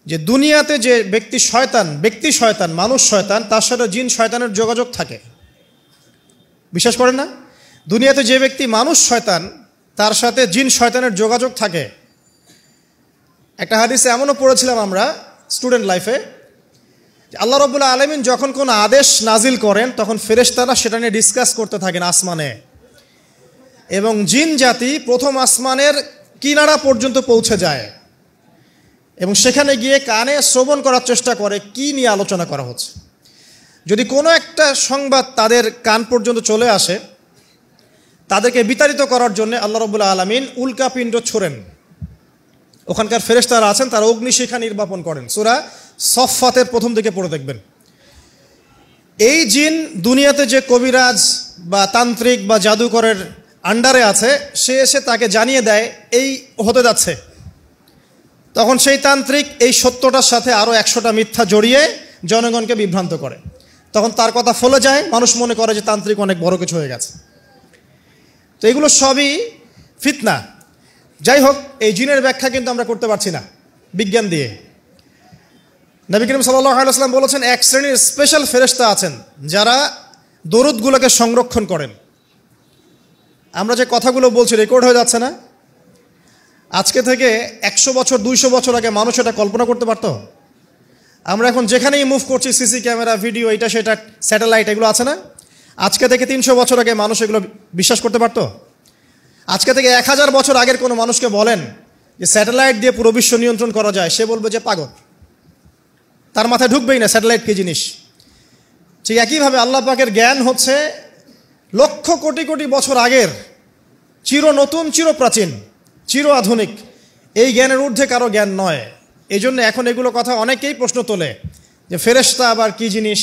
যে দুনিয়াতে যে ব্যক্তি শয়তান মানুষ শয়তান, তার সাথে জিন শয়তানের যোগাযোগ থাকে। বিশ্বাস করেন না? দুনিয়াতে যে ব্যক্তি মানুষ শয়তান, তার সাথে জিন শয়তানের যোগাযোগ থাকে। একটা হাদিসে এমনও পড়েছিলাম আমরা স্টুডেন্ট লাইফে, আল্লাহ রাব্বুল আলামিন যখন কোনো আদেশ নাজিল করেন তখন ফেরেশতারা সেটা নিয়ে ডিসকাস করতে থাকেন আসমানে, এবং জিন জাতি প্রথম আসমানের কিনারা পর্যন্ত পৌঁছে যায় এবং সেখানে গিয়ে কানে শ্রবণ করার চেষ্টা করে কি নিয়ে আলোচনা করা হচ্ছে। যদি কোনো একটা সংবাদ তাদের কান পর্যন্ত চলে আসে, তাদেরকে বিতাড়িত করার জন্য আল্লাহ রাব্বুল আলামিন উল্কাপিণ্ড ছোড়েন। ওখানকার ফেরেশতারা আছেন, তারা অগ্নিশিখা নির্বাপন করেন। সূরা সফফাতের প্রথম দিকে পড়ে দেখবেন। এই জিন দুনিয়াতে যে কবিরাজ বা তান্ত্রিক বা জাদুকরের আন্ডারে আছে, সে এসে তাকে জানিয়ে দেয় এই হতে যাচ্ছে। তখন সেই তান্ত্রিক এই সত্যটার সাথে আরও 100টা মিথ্যা জড়িয়ে জনগণকে বিভ্রান্ত করে। তখন তার কথা ফলে যায়, মানুষ মনে করে যে তান্ত্রিক অনেক বড় কিছু হয়ে গেছে। তো এগুলো সবই ফিতনা। যাই হোক, এই জিনের ব্যাখ্যা কিন্তু আমরা করতে পারছি না বিজ্ঞান দিয়ে। নবী করিম সাল্লাল্লাহু আলাইহি ওয়াসাল্লাম বলেছেন, এক শ্রেণীর স্পেশাল ফেরেশতা আছেন যারা দরুদগুলোকে সংরক্ষণ করেন। আমরা যে কথাগুলো বলছি রেকর্ড হয়ে যাচ্ছে না? আজকে থেকে 100 বছর 200 বছর আগে মানুষ এটা কল্পনা করতে পারতো? আমরা এখন যেখানেই মুভ করছি, সিসি ক্যামেরা, ভিডিও, এটা সেটা, স্যাটেলাইট, এগুলো আছে না? আজকে থেকে 300 বছর আগে মানুষ এগুলো বিশ্বাস করতে পারতো? আজকে থেকে 1000 বছর আগের কোনো মানুষকে বলেন যে স্যাটেলাইট দিয়ে পুরো বিশ্ব নিয়ন্ত্রণ করা যায়, সে বলবে যে পাগল, তার মাথায় ঢুকবেই না স্যাটেলাইট কী জিনিস। ঠিক একইভাবে আল্লাহ পাকের জ্ঞান হচ্ছে লক্ষ কোটি কোটি বছর আগের, চির নতুন, চির প্রাচীন, চির আধুনিক। এই জ্ঞানের ঊর্ধ্বে কারো জ্ঞান নয়। এই জন্য এখন এগুলো কথা অনেকেই প্রশ্ন তোলে যে ফেরেশতা আবার কি জিনিস,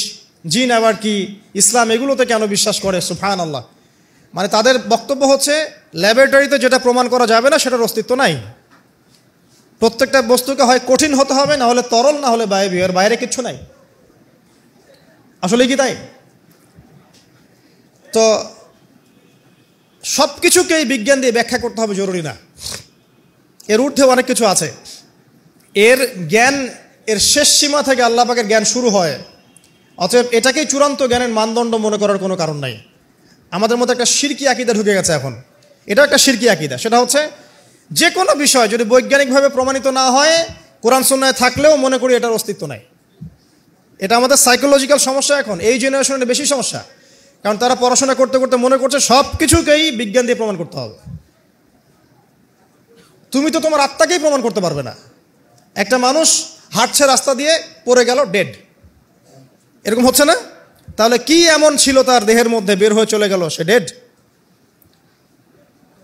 জিন আবার কি, ইসলাম এগুলোতে কেন বিশ্বাস করে? সুবহানাল্লাহ। মানে তাদের বক্তব্য হচ্ছে ল্যাবরেটরিতে যেটা প্রমাণ করা যাবে না সেটার অস্তিত্ব নাই। প্রত্যেকটা বস্তুকে হয় কঠিন হতে হবে, না হলে তরল, না হলে বায়বীয়, এর বাইরে কিচ্ছু নাই। আসলে কি তাই? তো সব কিছুকেই বিজ্ঞান দিয়ে ব্যাখ্যা করতে হবে জরুরি না, এর ঊর্ধ্বে অনেক কিছু আছে। এর জ্ঞান, এর শেষ সীমা থেকে আল্লাহ পাকের জ্ঞান শুরু হয়। অতএব এটাকেই চূড়ান্ত জ্ঞানের মানদণ্ড মনে করার কোনো কারণ নাই। আমাদের মধ্যে একটা শিরকি আকীদা ঢুকে গেছে এখন। এটা একটা শিরকি আকীদা। সেটা হচ্ছে যে কোনো বিষয় যদি বৈজ্ঞানিকভাবে প্রমাণিত না হয়, কোরআন সুন্নাহয় থাকলেও মনে করি এটার অস্তিত্ব নাই। এটা আমাদের সাইকোলজিক্যাল সমস্যা। এখন এই জেনারেশনের বেশি সমস্যা, কারণ তারা পড়াশোনা করতে করতে মনে করছে সব কিছুকেই বিজ্ঞান দিয়ে প্রমাণ করতে হবে। তুমি তো তোমার আত্মাকেই প্রমাণ করতে পারবে না। একটা মানুষ হাঁটছে রাস্তা দিয়ে, পড়ে গেল, ডেড, এরকম হচ্ছে না? তাহলে কি এমন ছিল তার দেহের মধ্যে, বের হয়ে চলে গেল, সে ডেড?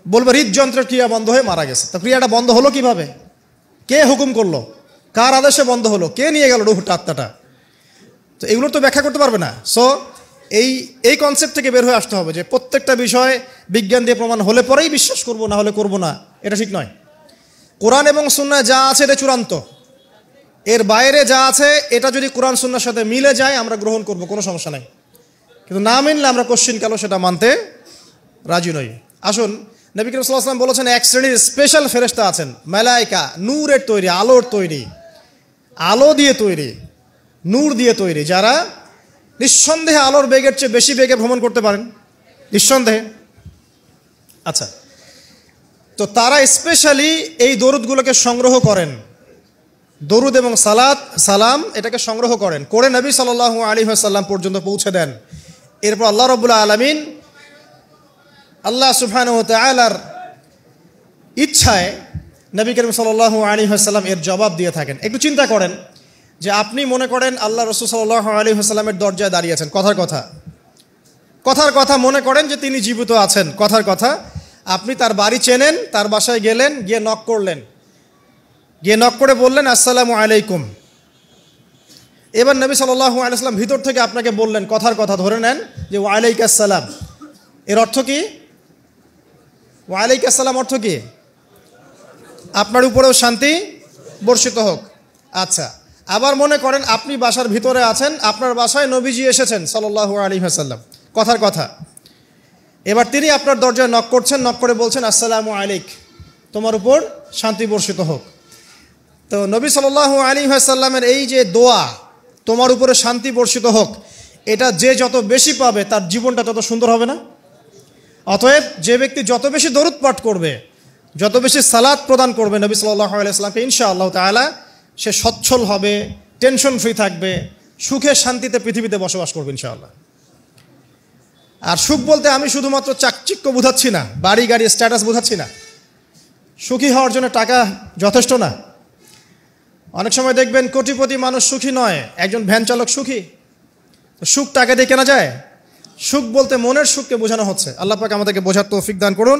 বলবে হৃদযন্ত্রের ক্রিয়া বন্ধ হয়ে মারা গেছে। তো ক্রিয়াটা বন্ধ হলো কিভাবে? কে হুকুম করলো? কার আদেশে বন্ধ হলো? কে নিয়ে গেল রুহটা, আত্মাটা? তো এগুলো তো ব্যাখ্যা করতে পারবে না। সো এই কনসেপ্ট থেকে বের হয়ে আসতে হবে যে প্রত্যেকটা বিষয় বিজ্ঞান দিয়ে প্রমাণ হলে পরেই বিশ্বাস করব, না হলে করব না। এটা ঠিক নয়। কোরআন এবং সুন্নাহ যা আছে এটা চূড়ান্ত। এর বাইরে যা আছে এটা যদি কোরআন সুন্নাহর সাথে মিলে যায় আমরা গ্রহণ করব, কোনো সমস্যা নাই। কিন্তু না মিললে আমরা কোশ্চিন কালো সেটা মানতে রাজি নই। আসুন, নবী করিম সাল্লাল্লাহু আলাইহি ওয়াসাল্লাম বলেছেন এক শ্রেণীর স্পেশাল ফেরেশতা আছেন, মালায়েকা, নূরের তৈরি, আলোর তৈরি, আলো দিয়ে তৈরি, নূর দিয়ে তৈরি, যারা নিঃসন্দেহে আলোর বেগের চেয়ে বেশি বেগে ভ্রমণ করতে পারেন, নিঃসন্দেহে। আচ্ছা, তো তারা স্পেশালি এই দরুদগুলোকে সংগ্রহ করেন, দরুদ এবং সালাম এটাকে সংগ্রহ করেন, করে নবী সাল্লাল্লাহু আলাইহি ওয়াসাল্লাম পর্যন্ত পৌঁছে দেন। এরপর আল্লাহ রাব্বুল আলামিন, আল্লাহ সুবহানাহু ওয়া তাআলার ইচ্ছায় নবী করিম সাল্লাল্লাহু আলাইহি ওয়াসাল্লাম এর জবাব দিয়ে থাকেন। একটু চিন্তা করেন যে আপনি মনে করেন আল্লাহ রাসূল সাল্লাল্লাহু আলাইহি ওয়াসাল্লামের দরজায় দাঁড়িয়ে আছেন, কথার কথা মনে করেন যে তিনি জীবিত আছেন, কথার কথা। আপনি তার বাড়ি চেনেন, তার বাসায় গেলেন, গিয়ে নক করলেন, গিয়ে নক করে বললেন আসসালামু আলাইকুম। এবার নবী সাল্লাল্লাহু আলাইহি ওয়াসাল্লাম ভিতর থেকে আপনাকে বললেন, কথার কথা ধরে নেন যে ওয়ালাইকুম আসসালাম। এর অর্থ কি? ওয়ালাইকুম আসসালাম অর্থ কি? আপনার উপরেও শান্তি বর্ষিত হোক। আচ্ছা, আবার মনে করেন আপনি বাসার ভিতরে আছেন, আপনার বাসায় নবীজি এসেছেন সাল্লাল্লাহু আলাইহি ওয়াসাল্লাম, কথার কথা। এবার তিনি আপনার দরজায় নক করছেন, নক করে বলছেন আসসালামু আলাইক, তোমার উপর শান্তি বর্ষিত হোক। তো নবী সাল্লাল্লাহু আলাইহি ওয়াসাল্লামের এই যে দোয়া, তোমার উপরে শান্তি বর্ষিত হোক, এটা যে যত বেশি পাবে তার জীবনটা তত সুন্দর হবে না? অতএব যে ব্যক্তি যত বেশি দরুদ পাঠ করবে, যত বেশি সালাত প্রদান করবে নবী সাল্লাল্লাহু আলাইহি ওয়াসাল্লামকে, ইনশাআল্লাহ তাআলা সে সচ্ছল হবে, টেনশন ফ্রি থাকবে, সুখে শান্তিতে পৃথিবীতে বসবাস করবে ইনশাআল্লাহ। আর সুখ বলতে আমি শুধুমাত্র চাকচিক্য বোঝাচ্ছি না, বাড়ি গাড়ি স্ট্যাটাস বোঝাচ্ছি না। সুখী হওয়ার জন্য টাকা যথেষ্ট না। অনেক সময় দেখবেন কোটিপতি মানুষ সুখী নয়, একজন ভ্যান চালক সুখী। সুখ টাকা দিয়ে কেনা যায়? সুখ বলতে মনের সুখকে বোঝানো হচ্ছে। আল্লাহ পাক আমাদেরকে বোঝার তৌফিক দান করুন।